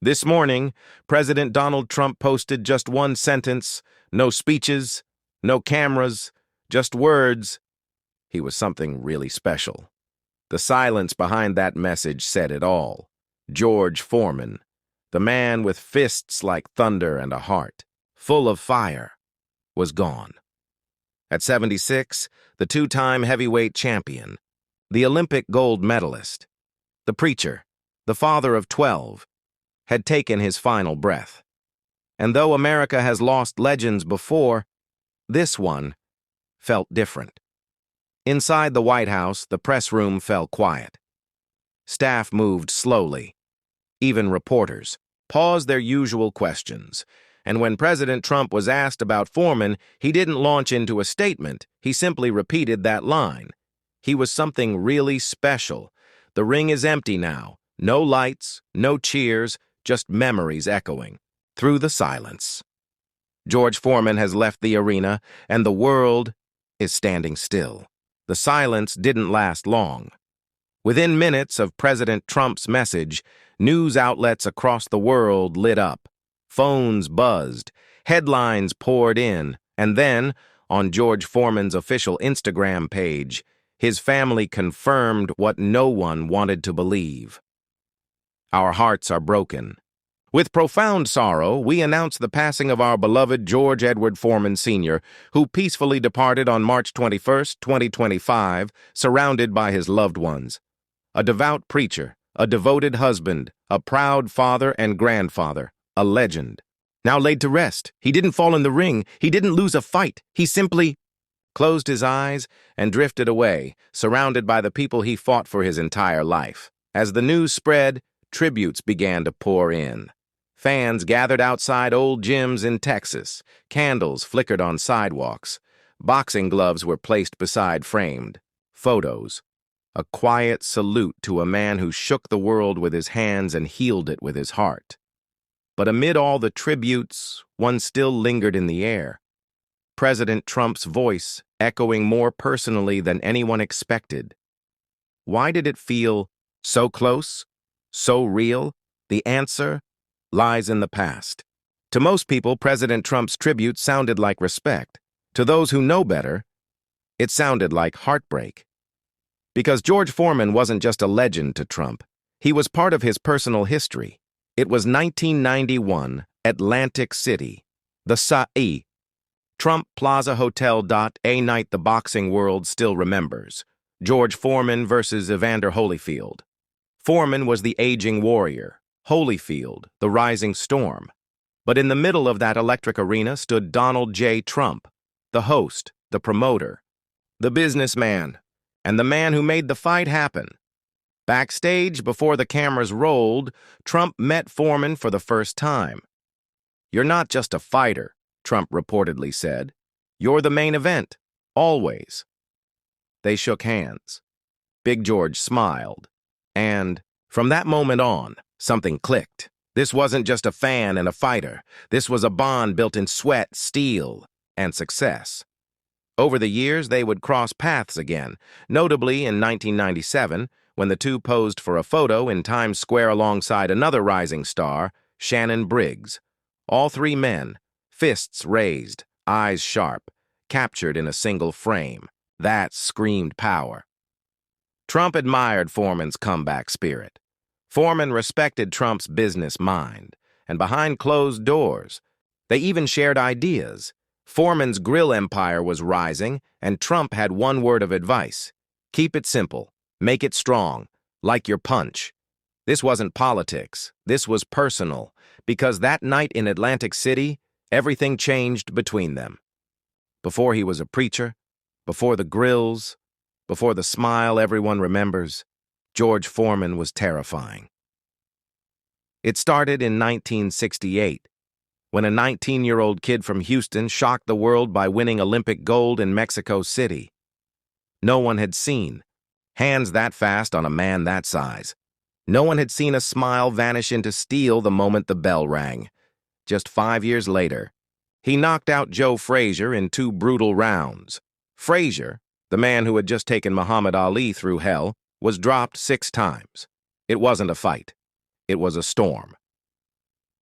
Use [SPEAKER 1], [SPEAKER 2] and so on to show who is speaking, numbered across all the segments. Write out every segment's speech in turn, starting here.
[SPEAKER 1] This morning, President Donald Trump posted just one sentence, no speeches, no cameras, just words. He was something really special. The silence behind that message said it all. George Foreman, the man with fists like thunder and a heart, full of fire, was gone. At 76, the two-time heavyweight champion, the Olympic gold medalist, the preacher, the father of 12, had taken his final breath. And though America has lost legends before, this one felt different. Inside the White House, the press room fell quiet. Staff moved slowly. Even reporters paused their usual questions. And when President Trump was asked about Foreman, he didn't launch into a statement. He simply repeated that line. He was something really special. The ring is empty now. No lights, no cheers, just memories echoing through the silence. George Foreman has left the arena, and the world is standing still. The silence didn't last long. Within minutes of President Trump's message, news outlets across the world lit up. Phones buzzed, headlines poured in, and then, on George Foreman's official Instagram page, his family confirmed what no one wanted to believe. Our hearts are broken. With profound sorrow, we announce the passing of our beloved George Edward Foreman Sr., who peacefully departed on March 21, 2025, surrounded by his loved ones. A devout preacher, a devoted husband, a proud father and grandfather, a legend. Now laid to rest, he didn't fall in the ring, he didn't lose a fight, he simply closed his eyes and drifted away, surrounded by the people he fought for his entire life. As the news spread, tributes began to pour in. Fans gathered outside old gyms in Texas. Candles flickered on sidewalks. Boxing gloves were placed beside framed photos. A quiet salute to a man who shook the world with his hands and healed it with his heart. But amid all the tributes, one still lingered in the air. President Trump's voice echoing more personally than anyone expected. Why did it feel so close? So real? The answer lies in the past. To most people, President Trump's tribute sounded like respect. To those who know better, it sounded like heartbreak. Because George Foreman wasn't just a legend to Trump. He was part of his personal history. It was 1991, Atlantic City, the Sa'i. Trump Plaza Hotel. A night the boxing world still remembers. George Foreman versus Evander Holyfield. Foreman was the aging warrior, Holyfield, the rising storm. But in the middle of that electric arena stood Donald J. Trump, the host, the promoter, the businessman, and the man who made the fight happen. Backstage, before the cameras rolled, Trump met Foreman for the first time. "You're not just a fighter," Trump reportedly said. "You're the main event, always." They shook hands. Big George smiled. And from that moment on, something clicked. This wasn't just a fan and a fighter. This was a bond built in sweat, steel, and success. Over the years, they would cross paths again, notably in 1997, when the two posed for a photo in Times Square alongside another rising star, Shannon Briggs. All three men, fists raised, eyes sharp, captured in a single frame. That screamed power. Trump admired Foreman's comeback spirit. Foreman respected Trump's business mind, and behind closed doors, they even shared ideas. Foreman's grill empire was rising, and Trump had one word of advice: keep it simple, make it strong, like your punch. This wasn't politics, this was personal, because that night in Atlantic City, everything changed between them. Before he was a preacher, before the grills, before the smile everyone remembers, George Foreman was terrifying. It started in 1968, when a 19-year-old kid from Houston shocked the world by winning Olympic gold in Mexico City. No one had seen hands that fast on a man that size. No one had seen a smile vanish into steel the moment the bell rang. Just 5 years later, he knocked out Joe Frazier in 2 brutal rounds. Frazier, the man who had just taken Muhammad Ali through hell, was dropped 6 times. It wasn't a fight. It was a storm.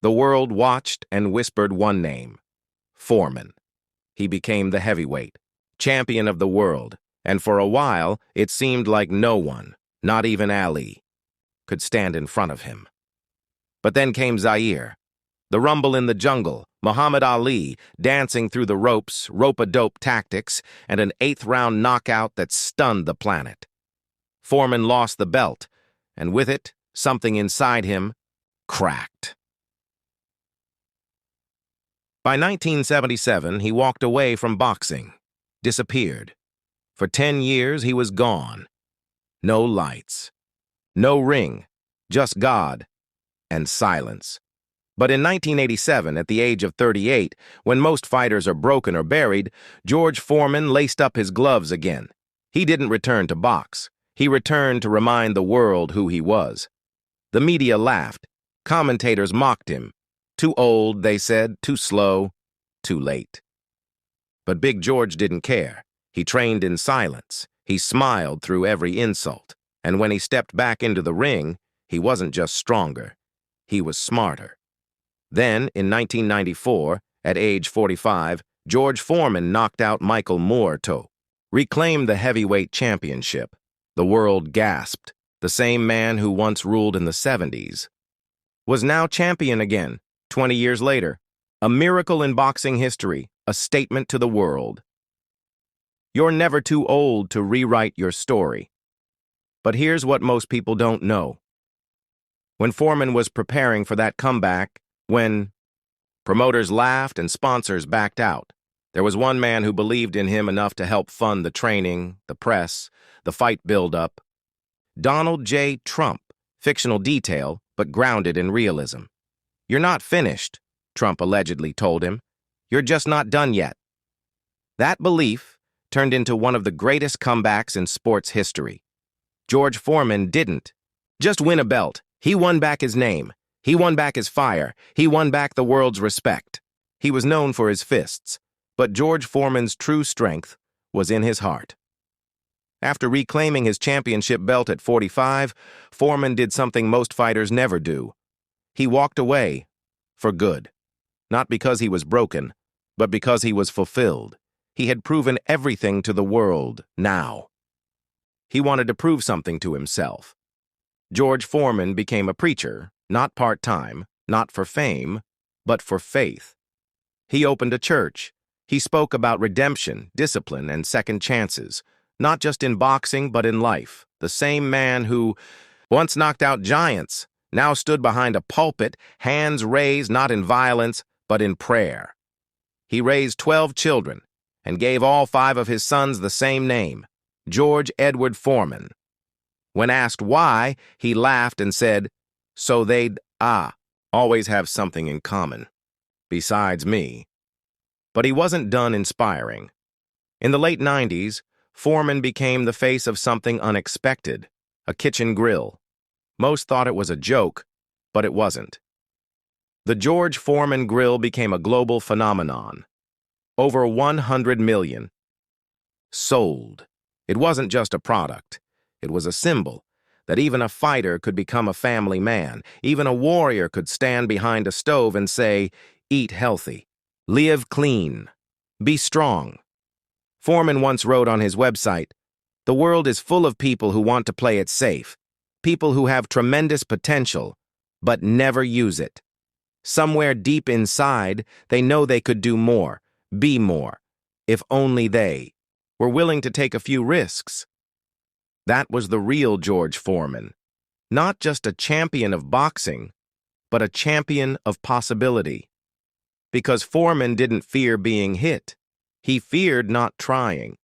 [SPEAKER 1] The world watched and whispered one name: Foreman. He became the heavyweight, champion of the world, and for a while it seemed like no one, not even Ali, could stand in front of him. But then came Zaire, the rumble in the jungle, Muhammad Ali dancing through the ropes, rope-a-dope tactics, and an eighth-round knockout that stunned the planet. Foreman lost the belt, and with it, something inside him cracked. By 1977, he walked away from boxing, disappeared. For 10 years, he was gone. No lights, no ring, just God and silence. But in 1987, at the age of 38, when most fighters are broken or buried, George Foreman laced up his gloves again. He didn't return to box. He returned to remind the world who he was. The media laughed. Commentators mocked him. Too old, they said, too slow, too late. But Big George didn't care. He trained in silence. He smiled through every insult. And when he stepped back into the ring, he wasn't just stronger. He was smarter. Then, in 1994, at age 45, George Foreman knocked out Michael Moore to reclaim the heavyweight championship. The world gasped. The same man who once ruled in the 70s was now champion again, 20 years later. A miracle in boxing history, a statement to the world. You're never too old to rewrite your story. But here's what most people don't know. When Foreman was preparing for that comeback, when promoters laughed and sponsors backed out, there was one man who believed in him enough to help fund the training, the press, the fight build-up. Donald J. Trump, fictional detail, but grounded in realism. "You're not finished," Trump allegedly told him. "You're just not done yet." That belief turned into one of the greatest comebacks in sports history. George Foreman didn't just win a belt. He won back his name. He won back his fire. He won back the world's respect. He was known for his fists, but George Foreman's true strength was in his heart. After reclaiming his championship belt at 45, Foreman did something most fighters never do. He walked away for good. Not because he was broken, but because he was fulfilled. He had proven everything to the world now. He wanted to prove something to himself. George Foreman became a preacher, not part-time, not for fame, but for faith. He opened a church. He spoke about redemption, discipline, and second chances, not just in boxing, but in life. The same man who once knocked out giants now stood behind a pulpit, hands raised not in violence, but in prayer. He raised 12 children and gave all 5 of his sons the same name, George Edward Foreman. When asked why, he laughed and said, "So they'd, always have something in common, besides me." But he wasn't done inspiring. In the late 90s, Foreman became the face of something unexpected, a kitchen grill. Most thought it was a joke, but it wasn't. The George Foreman grill became a global phenomenon. Over 100 million sold. It wasn't just a product. It was a symbol that even a fighter could become a family man. Even a warrior could stand behind a stove and say, "Eat healthy, live clean, be strong." Foreman once wrote on his website, "The world is full of people who want to play it safe, people who have tremendous potential, but never use it. Somewhere deep inside, they know they could do more, be more, if only they were willing to take a few risks." That was the real George Foreman. Not just a champion of boxing, but a champion of possibility. Because Foreman didn't fear being hit. He feared not trying.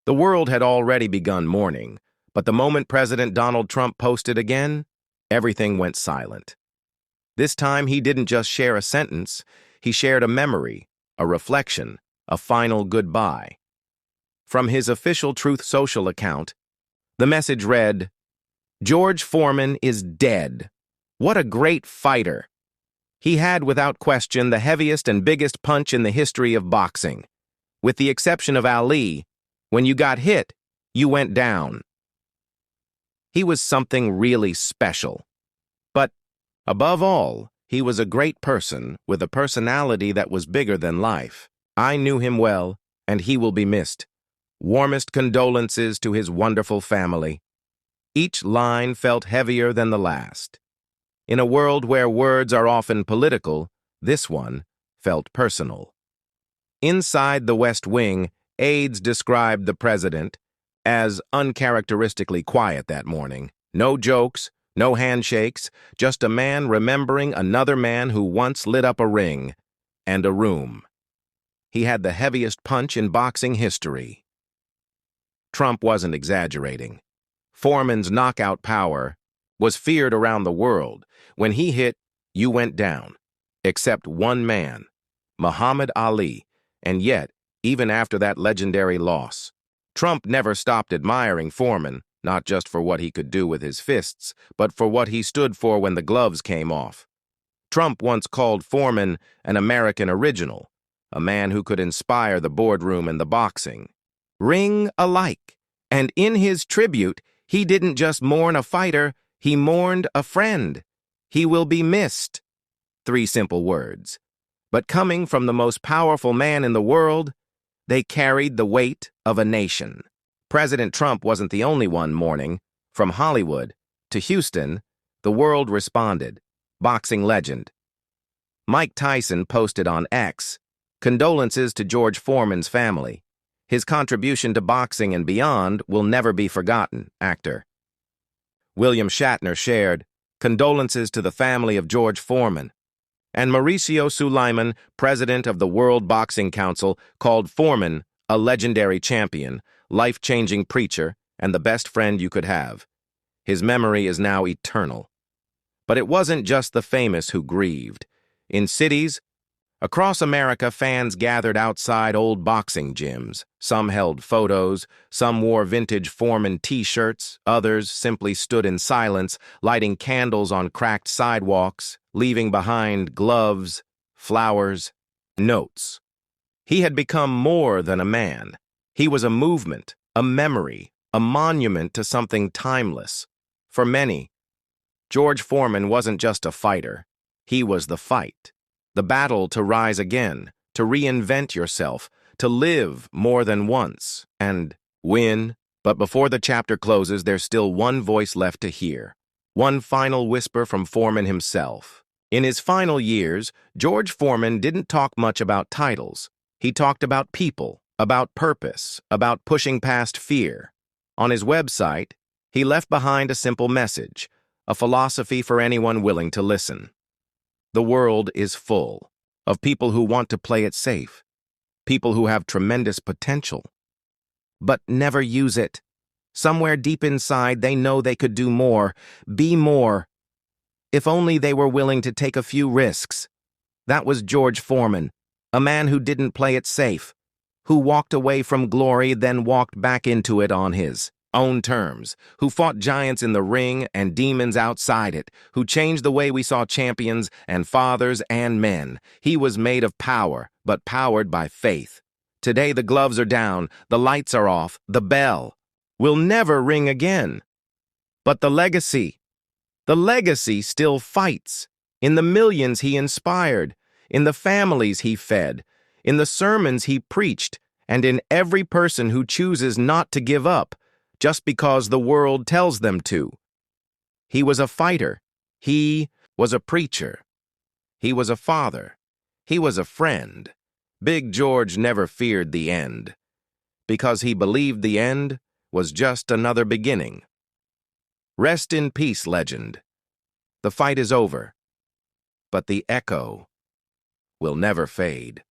[SPEAKER 1] The world had already begun mourning, but the moment President Donald Trump posted again, everything went silent. This time, he didn't just share a sentence, he shared a memory, a reflection, a final goodbye. From his official Truth Social account, the message read, "George Foreman is dead. What a great fighter. He had, without question, the heaviest and biggest punch in the history of boxing. With the exception of Ali, when you got hit, you went down." He was something really special. But, above all, He was a great person with a personality that was bigger than life. I knew him well, and he will be missed. Warmest condolences to his wonderful family. Each line felt heavier than the last. In a world where words are often political, this one felt personal. Inside the West Wing, aides described the president as uncharacteristically quiet that morning. No jokes, no handshakes, just a man remembering another man who once lit up a ring and a room. He had the heaviest punch in boxing history. Trump wasn't exaggerating. Foreman's knockout power was feared around the world. When he hit, you went down. Except one man, Muhammad Ali, and yet, even after that legendary loss, Trump never stopped admiring Foreman, not just for what he could do with his fists, but for what he stood for when the gloves came off. Trump once called Foreman an American original, a man who could inspire the boardroom and the boxing. Ring alike. And in his tribute, he didn't just mourn a fighter, he mourned a friend. He will be missed. 3 simple words. But coming from the most powerful man in the world, they carried the weight of a nation. President Trump wasn't the only one mourning. From Hollywood to Houston, the world responded. Boxing legend Mike Tyson posted on X, "Condolences to George Foreman's family. His contribution to boxing and beyond will never be forgotten." Actor William Shatner shared, "Condolences to the family of George Foreman." And Mauricio Sulaiman, president of the World Boxing Council, called Foreman a legendary champion, life-changing preacher, and the best friend you could have. His memory is now eternal. But it wasn't just the famous who grieved. In cities across America, fans gathered outside old boxing gyms. Some held photos, some wore vintage Foreman t-shirts, others simply stood in silence, lighting candles on cracked sidewalks, leaving behind gloves, flowers, notes. He had become more than a man. He was a movement, a memory, a monument to something timeless. For many, George Foreman wasn't just a fighter. He was the fight. The battle to rise again, to reinvent yourself, to live more than once, and win. But before the chapter closes, there's still one voice left to hear. One final whisper from Foreman himself. In his final years, George Foreman didn't talk much about titles. He talked about people, about purpose, about pushing past fear. On his website, he left behind a simple message, a philosophy for anyone willing to listen. The world is full of people who want to play it safe, people who have tremendous potential, but never use it. Somewhere deep inside, they know they could do more, be more, if only they were willing to take a few risks. That was George Foreman, a man who didn't play it safe, who walked away from glory, then walked back into it on his own terms, who fought giants in the ring and demons outside it, who changed the way we saw champions and fathers and men. He was made of power, but powered by faith. Today the gloves are down, the lights are off, the bell will never ring again. But the legacy still fights. In the millions he inspired, in the families he fed, in the sermons he preached, and in every person who chooses not to give up, just because the world tells them to. He was a fighter. He was a preacher. He was a father. He was a friend. Big George never feared the end, because he believed the end was just another beginning. Rest in peace, legend. The fight is over, but the echo will never fade.